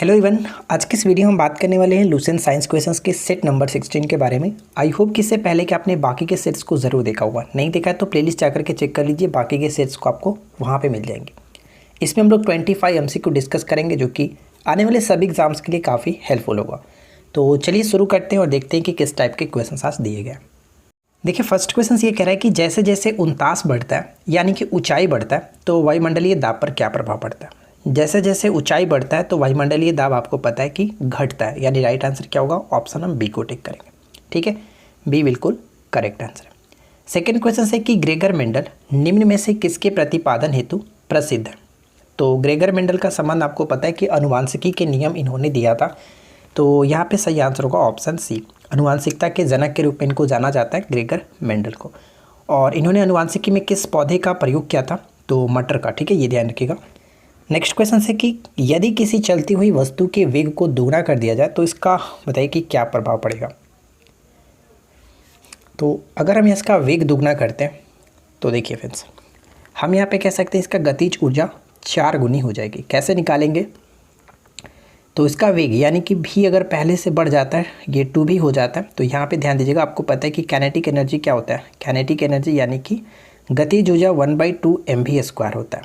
Hello even, आज की इस वीडियो में हम बात करने वाले हैं लुसेंट साइंस क्वेश्चंस के सेट नंबर 16 के बारे में। आई होप कि इससे पहले कि आपने बाकी के सेट्स को ज़रूर देखा होगा। नहीं देखा है तो प्लेलिस्ट जाकर के चेक कर लीजिए, बाकी के सेट्स को आपको वहाँ पे मिल जाएंगे। इसमें हम लोग 25 MCQ डिस्कस करेंगे जो कि आने वाले सभी एग्जाम्स के लिए काफ़ी हेल्पफुल होगा। तो चलिए शुरू करते हैं और देखते हैं कि किस टाइप के क्वेश्चन आज दिए गए। देखिए, फर्स्ट क्वेश्चन ये कह रहा है कि जैसे जैसे उनतास बढ़ता है यानी कि ऊंचाई बढ़ता है तो वायुमंडलीय दाब पर क्या प्रभाव पड़ता है। जैसे जैसे ऊंचाई बढ़ता है तो वायुमंडलीय दाब आपको पता है कि घटता है, यानी राइट आंसर क्या होगा, ऑप्शन हम बी को टिक करेंगे। ठीक है, बी बिल्कुल करेक्ट आंसर है। सेकेंड क्वेश्चन है कि ग्रेगर मेंडल निम्न में से किसके प्रतिपादन हेतु प्रसिद्ध है। तो ग्रेगर मेंडल का संबंध आपको पता है कि अनुवांशिकी के नियम इन्होंने दिया था। तो यहाँ पे सही आंसर होगा ऑप्शन सी। अनुवांशिकता के जनक के रूप में इनको जाना जाता है ग्रेगर मेंडल को। और इन्होंने अनुवांशिकी में किस पौधे का प्रयोग किया था, तो मटर का। ठीक है, ये ध्यान रखिएगा। नेक्स्ट क्वेश्चन है कि यदि किसी चलती हुई वस्तु के वेग को दोगुना कर दिया जाए तो इसका बताइए कि क्या प्रभाव पड़ेगा। तो अगर हम इसका वेग दोगुना करते हैं तो देखिए फ्रेंड्स, हम यहाँ पे कह सकते हैं इसका गतिज ऊर्जा 4 गुनी हो जाएगी। कैसे निकालेंगे, तो इसका वेग यानी कि भी अगर पहले से बढ़ जाता है, ये 2 भी हो जाता है, तो यहाँ पे ध्यान दीजिएगा। आपको पता है कि काइनेटिक एनर्जी क्या होता है। काइनेटिक एनर्जी यानी कि गतिज ऊर्जा 1/2 mv² होता है।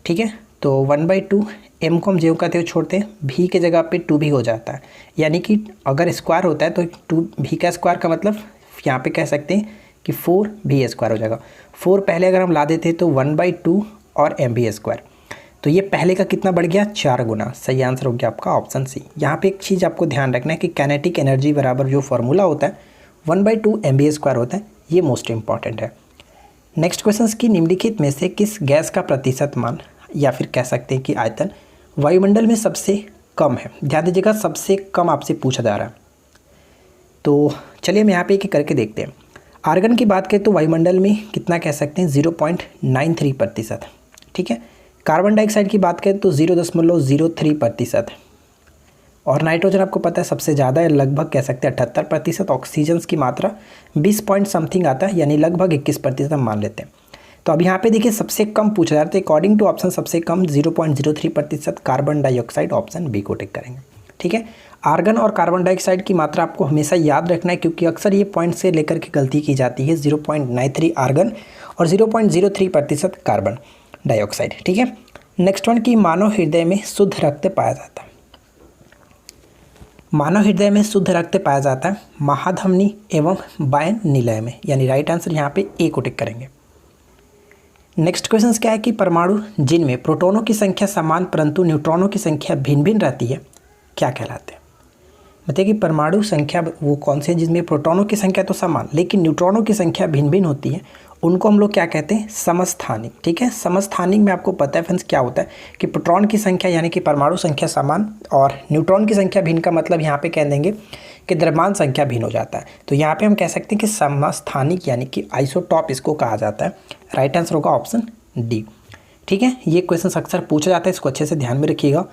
ठीक है, तो 1/2 m को हम ज्यों का त्यों छोड़ते हैं, भी के जगह पे 2 भी हो जाता है। यानी कि अगर स्क्वायर होता है तो 2 भी का स्क्वायर का मतलब यहाँ पे कह सकते हैं कि 4v² हो जाएगा। 4 पहले अगर हम ला देते तो 1/2 और mv²। तो ये पहले का कितना बढ़ गया, 4 गुना। सही आंसर हो गया आपका ऑप्शन सी। यहाँ पे एक चीज़ आपको ध्यान रखना है कि काइनेटिक एनर्जी बराबर जो फॉर्मूला होता है 1/2 mv² होता है, ये मोस्ट इंपॉर्टेंट है। नेक्स्ट क्वेश्चन की निम्नलिखित में से किस गैस का प्रतिशत मान या फिर कह सकते हैं कि आयतन वायुमंडल में सबसे कम है। ध्यान दीजिएगा, सबसे कम आपसे पूछा जा रहा है। तो चलिए हम यहाँ पे एक करके देखते हैं। आर्गन की बात करें तो वायुमंडल में कितना कह सकते हैं, 0.93%। ठीक है, कार्बन डाइऑक्साइड की बात करें तो 0.03%। और नाइट्रोजन आपको पता है सबसे ज़्यादा है, लगभग कह सकते हैं 78%। ऑक्सीजन की मात्रा 20 पॉइंट समथिंग आता है, यानी लगभग 21% हम मान लेते हैं। तो अब यहाँ पे देखिए सबसे कम पूछा जा रहा है, अकॉर्डिंग टू ऑप्शन सबसे कम 0.03% कार्बन डाइऑक्साइड, ऑप्शन बी को टिक करेंगे। ठीक है, आर्गन और कार्बन डाइऑक्साइड की मात्रा आपको हमेशा याद रखना है, क्योंकि अक्सर ये पॉइंट से लेकर के गलती की जाती है। 0.93 आर्गन और 0.03% कार्बन डाइऑक्साइड। ठीक है, नेक्स्ट वन की मानव हृदय में शुद्ध रक्त पाया जाता है। मानव हृदय में शुद्ध रक्त पाया जाता है महाधमनी एवं बाह्य निलय में, यानी राइट आंसर यहाँ पे ए को टिक करेंगे। नेक्स्ट क्वेश्चन क्या है कि परमाणु जिनमें प्रोटॉनों की संख्या समान परंतु न्यूट्रॉनों की संख्या भिन्न भिन्न रहती है क्या कहलाते हैं। बताइए कि परमाणु संख्या वो कौन से हैं जिसमें प्रोटॉनों की संख्या तो समान लेकिन न्यूट्रॉनों की संख्या भिन्न भिन्न होती है, उनको हम लोग क्या कहते हैं, समस्थानिक। ठीक है, समस्थानिक में आपको पता है फ्रेंड्स क्या होता है कि प्रोटॉन की संख्या यानी कि परमाणु संख्या समान और न्यूट्रॉन की संख्या भिन्न का मतलब यहाँ पे कह देंगे कि द्रव्यमान संख्या भिन्न हो जाता है। तो यहाँ पे हम कह सकते हैं कि समस्थानिक यानी कि आइसोटॉप इसको कहा जाता है। राइट आंसर होगा ऑप्शन डी। ठीक है, ये क्वेश्चन अक्सर पूछा जाता है, इसको अच्छे से ध्यान में रखिएगा।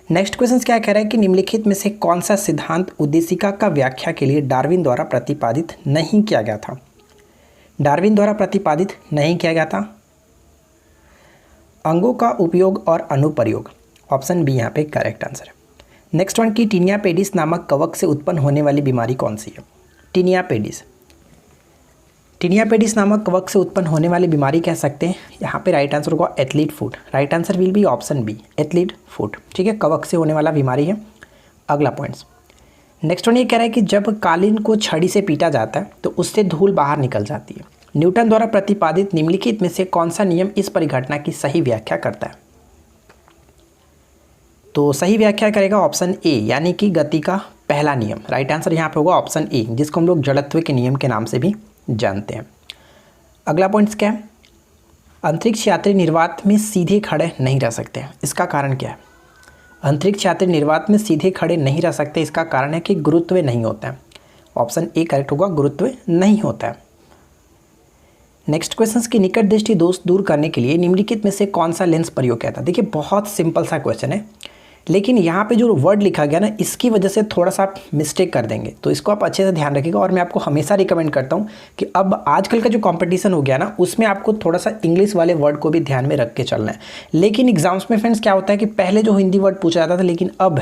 नेक्स्ट क्वेश्चन क्या कह रहा है कि निम्नलिखित में से कौन सा सिद्धांत उद्देशिका का व्याख्या के लिए डार्विन द्वारा प्रतिपादित नहीं किया गया था। डार्विन द्वारा प्रतिपादित नहीं किया गया था अंगों का उपयोग और अनुप्रयोग, ऑप्शन बी यहाँ पे करेक्ट आंसर है। नेक्स्ट वन की टीनिया पेडिस नामक कवक से उत्पन्न होने वाली बीमारी कौन सी है। टीनिया पेडिस, टीनिया पेडिस नामक कवक से उत्पन्न होने वाली बीमारी कह सकते हैं, यहाँ पे राइट आंसर होगा athlete foot. Right answer will be option B, athlete foot. ठीक है, कवक से होने वाला बीमारी है। अगला पॉइंट्स, नेक्स्ट वन ये कह रहा है कि जब कालीन को छड़ी से पीटा जाता है तो उससे धूल बाहर निकल जाती है। न्यूटन द्वारा प्रतिपादित निम्नलिखित में से कौन सा नियम इस परिघटना की सही व्याख्या करता है। तो सही व्याख्या करेगा ऑप्शन ए, यानी कि गति का पहला नियम। राइट आंसर यहाँ पे होगा ऑप्शन ए, जिसको हम लोग जड़त्व के नियम के नाम से भी जानते हैं। अगला पॉइंट्स क्या है, अंतरिक्ष यात्री निर्वात में सीधे खड़े नहीं रह सकते हैं, इसका कारण क्या है। अंतरिक्ष यात्री निर्वात में सीधे खड़े नहीं रह सकते, इसका कारण है कि गुरुत्व नहीं होता है। ऑप्शन ए करेक्ट होगा, गुरुत्व नहीं होता है। नेक्स्ट क्वेश्चन की निकट दृष्टि दोष दूर करने के लिए निम्नलिखित में से कौन सा लेंस प्रयोग किया था। देखिए बहुत सिंपल सा क्वेश्चन है, लेकिन यहाँ पे जो वर्ड लिखा गया ना, इसकी वजह से थोड़ा सा आप मिस्टेक कर देंगे, तो इसको आप अच्छे से ध्यान रखिएगा। और मैं आपको हमेशा रिकमेंड करता हूँ कि अब आजकल का जो कंपटीशन हो गया ना, उसमें आपको थोड़ा सा इंग्लिश वाले वर्ड को भी ध्यान में रख के चलना है। लेकिन एग्जाम्स में फ्रेंड्स क्या होता है कि पहले जो हिंदी वर्ड पूछा जाता था, लेकिन अब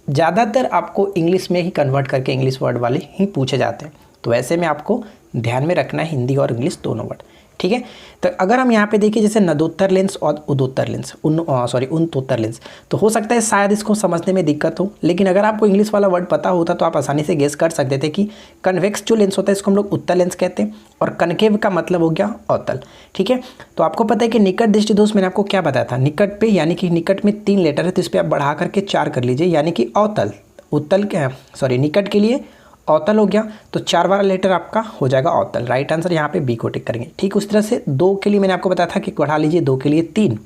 ज़्यादातर आपको इंग्लिश में ही कन्वर्ट करके इंग्लिश वर्ड वाले ही पूछे जाते हैं, तो ऐसे में आपको ध्यान में रखना है हिंदी और इंग्लिश दोनों वर्ड, ठीक है। तो अगर हम यहाँ पे देखिए जैसे नदोत्तर लेंस और उदोत्तर लेंस, उनतोत्तर लेंस, तो हो सकता है शायद इसको समझने में दिक्कत हो, लेकिन अगर आपको इंग्लिश वाला वर्ड पता होता तो आप आसानी से गेस कर सकते थे कि कन्वेक्स जो लेंस होता है इसको हम लोग उत्तल लेंस कहते हैं और कनकेव का मतलब हो गया अवतल, ठीक है। तो आपको पता है कि निकट दृष्टि दोष मैंने आपको क्या बताया था, निकट पे यानी कि निकट में 3 लेटर है तो इस पर आप बढ़ा करके 4 कर लीजिए, यानी कि अवतल, उत्तल क्या निकट के लिए अवतल हो गया, तो 4 वाला लेटर आपका हो जाएगा अवतल। राइट आंसर यहाँ पे बी को टिक करेंगे। ठीक उस तरह से 2 के लिए मैंने आपको बताया था कि बढ़ा लीजिए 2 के लिए 3,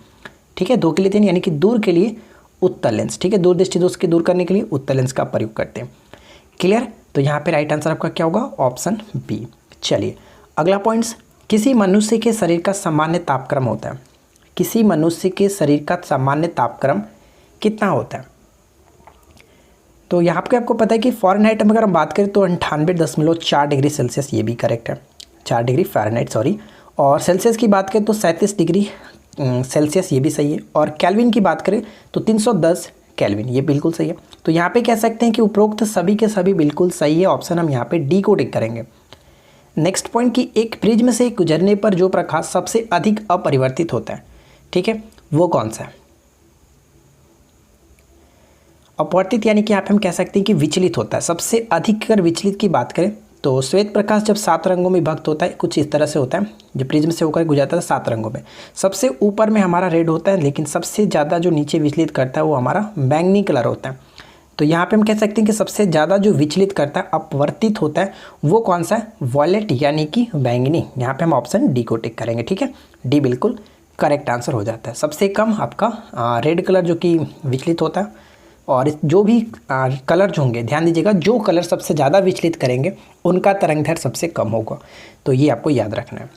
ठीक है, 2 के लिए 3 यानी कि दूर के लिए उत्तल लेंस, ठीक है, दूर दृष्टि दोष के दूर करने के लिए उत्तल लेंस का प्रयोग करते हैं। क्लियर, तो यहाँ पे राइट आंसर आपका क्या होगा, ऑप्शन बी। चलिए अगला पॉइंट्स, किसी मनुष्य के शरीर का सामान्य तापक्रम होता है, किसी मनुष्य के शरीर का सामान्य तापक्रम कितना होता है। तो यहाँ पे आपको पता है कि फ़ारेनहाइट में अगर हम बात करें तो 98.4 डिग्री सेल्सियस, ये भी करेक्ट है, 4 डिग्री फ़ारेनहाइट सॉरी, और सेल्सियस की बात करें तो 37 डिग्री सेल्सियस, ये भी सही है, और कैल्विन की बात करें तो 310 कैल्विन, ये बिल्कुल सही है। तो यहाँ पे कह सकते हैं कि उपरोक्त सभी के सभी बिल्कुल सही है, ऑप्शन हम यहाँ पे डी को टिक करेंगे। नेक्स्ट पॉइंट कि एक प्रिज्म से गुजरने पर जो प्रकाश सबसे अधिक अपरिवर्तित होता है, ठीक है, वो कौन सा है। अपवर्तित यानी कि यहाँ पे हम कह सकते हैं कि विचलित होता है, सबसे अधिक अगर विचलित की बात करें तो श्वेत प्रकाश जब 7 रंगों में विभक्त होता है, कुछ इस तरह से होता है, जो प्रिज्म से होकर गुजरता है 7 रंगों में, सबसे ऊपर में हमारा रेड होता है, लेकिन सबसे ज़्यादा जो नीचे विचलित करता है वो हमारा बैंगनी कलर होता है। तो यहाँ पे हम कह सकते हैं कि सबसे ज़्यादा जो विचलित करता है, अपवर्तित होता है, वो कौन सा है, वॉयलेट यानी कि बैंगनी। यहाँ पे हम ऑप्शन डी को टिक करेंगे, ठीक है, डी बिल्कुल करेक्ट आंसर हो जाता है। सबसे कम आपका रेड कलर जो कि विचलित होता है, और जो भी कलर जो होंगे, ध्यान दीजिएगा, जो कलर सबसे ज़्यादा विचलित करेंगे उनका तरंगदैर्घ्य सबसे कम होगा, तो ये आपको याद रखना है।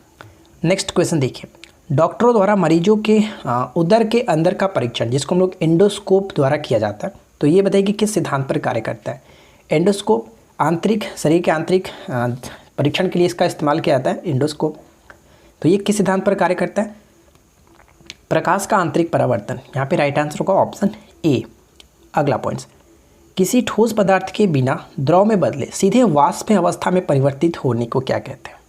नेक्स्ट क्वेश्चन देखिए, डॉक्टरों द्वारा मरीजों के उदर के अंदर का परीक्षण, जिसको हम लोग एंडोस्कोप द्वारा किया जाता है, तो ये बताइए कि किस सिद्धांत पर कार्य करता है। एंडोस्कोप आंतरिक, शरीर के आंतरिक परीक्षण के लिए इसका इस्तेमाल किया जाता है एंडोस्कोप। तो ये किस सिद्धांत पर कार्य करता है, प्रकाश का आंतरिक परावर्तन। यहाँ पे राइट आंसर होगा ऑप्शन ए। अगला पॉइंट्स, किसी ठोस पदार्थ के बिना द्रव में बदले सीधे वाष्प अवस्था में परिवर्तित होने को क्या कहते हैं।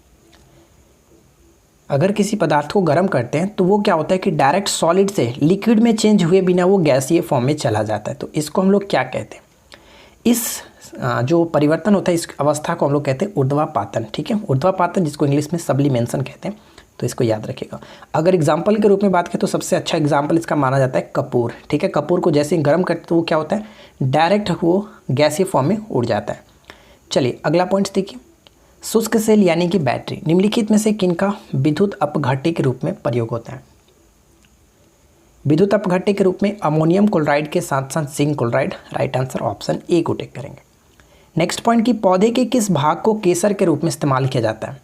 अगर किसी पदार्थ को गर्म करते हैं तो वो क्या होता है कि डायरेक्ट सॉलिड से लिक्विड में चेंज हुए बिना वो गैसीय फॉर्म में चला जाता है, तो इसको हम लोग क्या कहते हैं। इस जो परिवर्तन होता है इस अवस्था को हम लोग कहते हैं ऊर्ध्वापातन, ठीक है, ऊर्ध्वापातन, जिसको इंग्लिश में सब्लिमेशन कहते हैं, तो इसको याद रखिएगा। अगर एग्जाम्पल के रूप में बात करें तो सबसे अच्छा एग्जाम्पल इसका माना जाता है कपूर, ठीक है, कपूर को जैसे ही गर्म करते तो वो क्या होता है, डायरेक्ट वो गैसीय फॉर्म में उड़ जाता है। चलिए अगला पॉइंट्स देखिए, शुष्क सेल यानी कि बैटरी निम्नलिखित में से किनका विद्युत अपघट्य के रूप में प्रयोग होता है। विद्युत अपघट्य के रूप में अमोनियम क्लोराइड के साथ साथ zinc chloride, right answer option A को टिक करेंगे। नेक्स्ट पॉइंट कि पौधे के किस भाग को केसर के रूप में इस्तेमाल किया जाता है।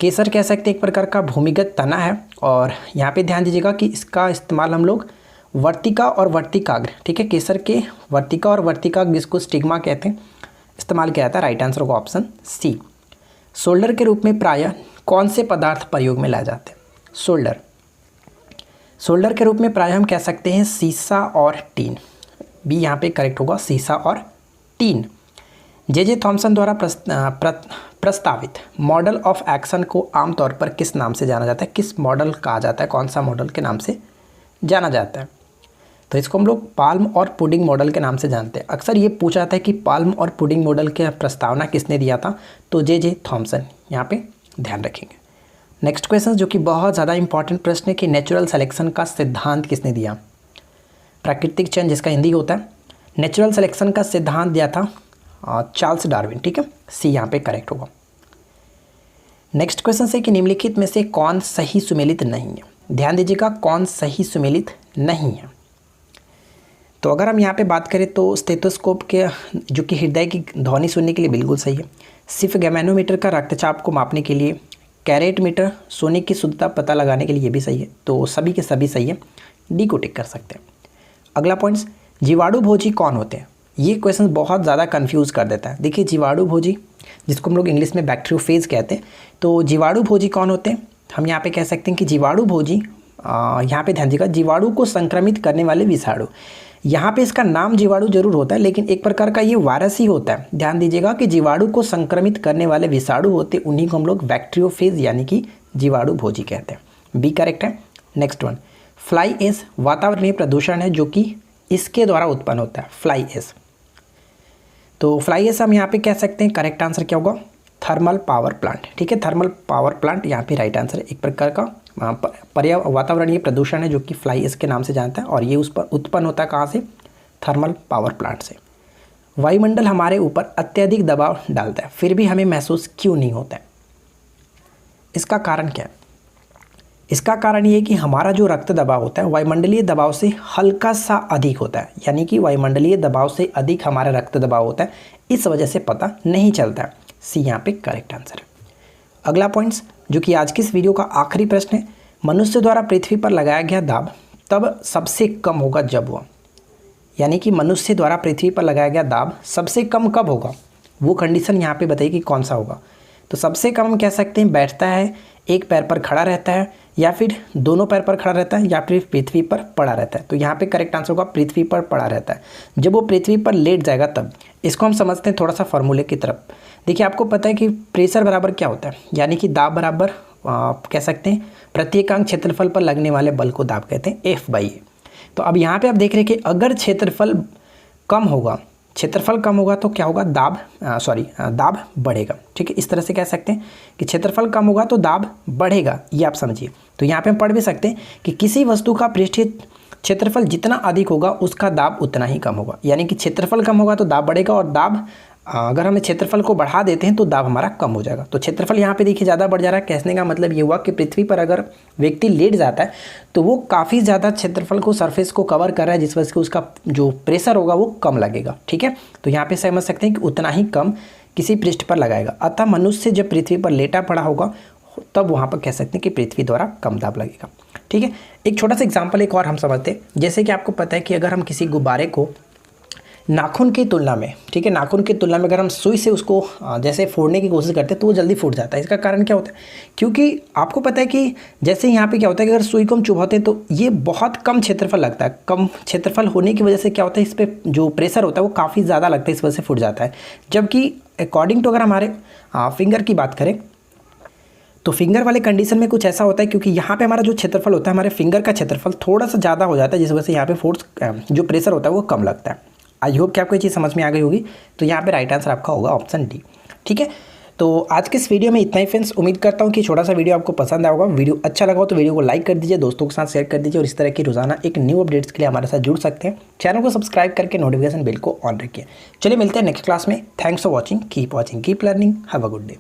केसर कह सकते हैं एक प्रकार का भूमिगत तना है, और यहाँ पे ध्यान दीजिएगा कि इसका इस्तेमाल हम लोग वर्तिका और वर्तिकाग्र, ठीक है, केसर के वर्तिका और वर्तिकाग्र, जिसको स्टिग्मा कहते हैं, इस्तेमाल किया जाता है। राइट आंसर होगा ऑप्शन सी। सोल्डर के रूप में प्रायः कौन से पदार्थ प्रयोग में लाए जाते हैं। सोल्डर के रूप में प्रायः हम कह सकते हैं सीसा और टीन, बी यहाँ पे करेक्ट होगा, सीसा और टीन। जे थॉमसन द्वारा प्रस्तावित मॉडल ऑफ एक्शन को आमतौर पर किस नाम से जाना जाता है, किस मॉडल कहा जाता है, कौन सा मॉडल के नाम से जाना जाता है। तो इसको हम लोग पाल्म और पुडिंग मॉडल के नाम से जानते हैं। अक्सर ये पूछा जाता है कि पाल्म और पुडिंग मॉडल की प्रस्तावना किसने दिया था, तो जे थॉमसन, यहाँ पे ध्यान रखेंगे। नेक्स्ट क्वेश्चन जो कि बहुत ज़्यादा इंपॉर्टेंट प्रश्न है कि नेचुरल सिलेक्शन का सिद्धांत किसने दिया। प्राकृतिक चयन जिसका हिंदी होता है, नेचुरल सिलेक्शन का सिद्धांत दिया था चार्ल्स डार्विन, ठीक है, सी यहाँ पे करेक्ट होगा। नेक्स्ट क्वेश्चन से कि निम्नलिखित में से कौन सही सुमेलित नहीं है। ध्यान दीजिएगा, कौन सही सुमेलित नहीं है। तो अगर हम यहाँ पे बात करें तो स्टेथोस्कोप के जो कि हृदय की ध्वनि सुनने के लिए बिल्कुल सही है, सिर्फ गैमेनोमीटर का रक्तचाप को मापने के लिए, कैरेट मीटर सोने की शुद्धता पता लगाने के लिए ये भी सही है, तो सभी के सभी सही है, डी को टिक कर सकते हैं। अगला पॉइंट्स, जीवाणु भोजी कौन होते हैं। ये क्वेश्चन बहुत ज़्यादा कंफ्यूज कर देता है। देखिए जीवाणु भोजी, जिसको हम लोग इंग्लिश में बैक्टीरियोफेज कहते हैं, तो जीवाणु भोजी कौन होते हैं। हम यहाँ पे कह सकते हैं कि जीवाणु भोजी, यहाँ पे ध्यान दीजिएगा, जीवाणु को संक्रमित करने वाले विषाणु। यहाँ पे इसका नाम जीवाणु जरूर होता है, लेकिन एक प्रकार का ये वायरस ही होता है। ध्यान दीजिएगा कि जीवाणु को संक्रमित करने वाले विषाणु होते, उन्हीं को हम लोग बैक्टीरियोफेज यानी कि जीवाणु भोजी कहते हैं। बी करेक्ट है। नेक्स्ट वन, फ्लाई एश वातावरणीय प्रदूषण है जो कि इसके द्वारा उत्पन्न होता है, फ्लाई एश। तो फ्लाई एश हम यहाँ पे कह सकते हैं, करेक्ट आंसर क्या होगा, थर्मल पावर प्लांट। ठीक है, थर्मल पावर प्लांट यहाँ पे राइट आंसर है। एक प्रकार का वातावरणीय प्रदूषण है जो कि फ्लाई एश के नाम से जानता है, और ये उस पर उत्पन्न होता है कहाँ से, थर्मल पावर प्लांट से। वायुमंडल हमारे ऊपर अत्यधिक दबाव डालता है, फिर भी हमें महसूस क्यों नहीं होता है? इसका कारण क्या है? इसका कारण ये है कि हमारा जो रक्त दबाव होता है वायुमंडलीय दबाव से हल्का सा अधिक होता है, यानी कि वायुमंडलीय दबाव से अधिक हमारा रक्त दबाव होता है, इस वजह से पता नहीं चलता है। सी यहाँ पे करेक्ट आंसर है। अगला पॉइंट्स जो कि आज की इस वीडियो का आखिरी प्रश्न है, मनुष्य द्वारा पृथ्वी पर लगाया गया दाब तब सबसे कम होगा जब हुआ, यानी कि मनुष्य द्वारा पृथ्वी पर लगाया गया दाब सबसे कम कब होगा, वो कंडीशन यहाँ पे बताइए कि कौन सा होगा। तो सबसे कम हम कह सकते हैं बैठता है, एक पैर पर खड़ा रहता है, या फिर दोनों पैर पर खड़ा रहता है, या फिर पृथ्वी पर पड़ा रहता है। तो यहाँ पे करेक्ट आंसर होगा पृथ्वी पर पड़ा रहता है। जब वो पृथ्वी पर लेट जाएगा तब। इसको हम समझते हैं थोड़ा सा फॉर्मूले की तरफ। देखिए आपको पता है कि प्रेशर बराबर क्या होता है, यानी कि दाब बराबर कह सकते हैं प्रत्येक अंक क्षेत्रफल पर लगने वाले बल को दाब कहते हैं, F/A। तो अब यहाँ पे आप देख रहे हैं कि अगर क्षेत्रफल कम होगा, क्षेत्रफल कम होगा तो क्या होगा, दाब बढ़ेगा। ठीक है, इस तरह से कह सकते हैं कि क्षेत्रफल कम होगा तो दाब बढ़ेगा, ये आप समझिए। तो यहाँ पे हम पढ़ भी सकते हैं कि किसी वस्तु का पृष्ठीय क्षेत्रफल जितना अधिक होगा उसका दाब उतना ही कम होगा, यानी कि क्षेत्रफल कम होगा तो दाब बढ़ेगा, और दाब अगर हमें क्षेत्रफल को बढ़ा देते हैं तो दाब हमारा कम हो जाएगा। तो क्षेत्रफल यहाँ पे देखिए ज़्यादा बढ़ जा रहा है। कहने का मतलब ये हुआ कि पृथ्वी पर अगर व्यक्ति लेट जाता है तो वो काफ़ी ज़्यादा क्षेत्रफल को, सरफेस को कवर कर रहा है, जिस वजह से उसका जो प्रेशर होगा वो कम लगेगा। ठीक है, तो यहाँ पे समझ सकते हैं कि उतना ही कम किसी पृष्ठ पर लगाएगा। अतः मनुष्य जब पृथ्वी पर लेटा पड़ा होगा तब वहाँ पर कह सकते हैं कि पृथ्वी द्वारा कम दाब लगेगा। ठीक है, एक छोटा सा एग्जाम्पल एक और हम समझते हैं। जैसे कि आपको पता है कि अगर हम किसी गुब्बारे को नाखून की तुलना में, ठीक है, नाखून की तुलना में अगर हम सुई से उसको जैसे फोड़ने की कोशिश करते हैं तो वो जल्दी फूट जाता है। इसका कारण क्या होता है? क्योंकि आपको पता है कि जैसे यहाँ पे क्या होता है कि अगर सुई को हम चुभाते हैं तो ये बहुत कम क्षेत्रफल लगता है। कम क्षेत्रफल होने की वजह से क्या होता है, इस पर जो प्रेशर होता है वो काफ़ी ज़्यादा लगता है, इस वजह से फूट जाता है। जबकि अकॉर्डिंग टू अगर हमारे फिंगर की बात करें तो फिंगर वाले कंडीशन में कुछ ऐसा होता है, क्योंकि यहाँ पे हमारा जो क्षेत्रफल होता है, हमारे फिंगर का क्षेत्रफल थोड़ा सा ज़्यादा हो जाता है, जिस वजह से यहाँ पे फोर्स जो प्रेशर होता है वो कम लगता है। आई होप कि आपको ये चीज़ समझ में आ गई होगी। तो यहाँ पे राइट आंसर आपका होगा ऑप्शन डी। ठीक है, तो आज के इस वीडियो में इतना ही फ्रेंड्स। उम्मीद करता हूँ कि छोटा सा वीडियो आपको पसंद आया होगा। वीडियो अच्छा लगा हो तो वीडियो को लाइक कर दीजिए, दोस्तों के साथ शेयर कर दीजिए, और इस तरह की रोजाना एक न्यू अपडेट्स के लिए हमारे साथ जुड़ सकते हैं। चैनल को सब्सक्राइब करके नोटिफिकेशन बेल को ऑन रखिए। चलिए मिलते हैं नेक्स्ट क्लास में। Thanks for watching, keep learning, have a good day.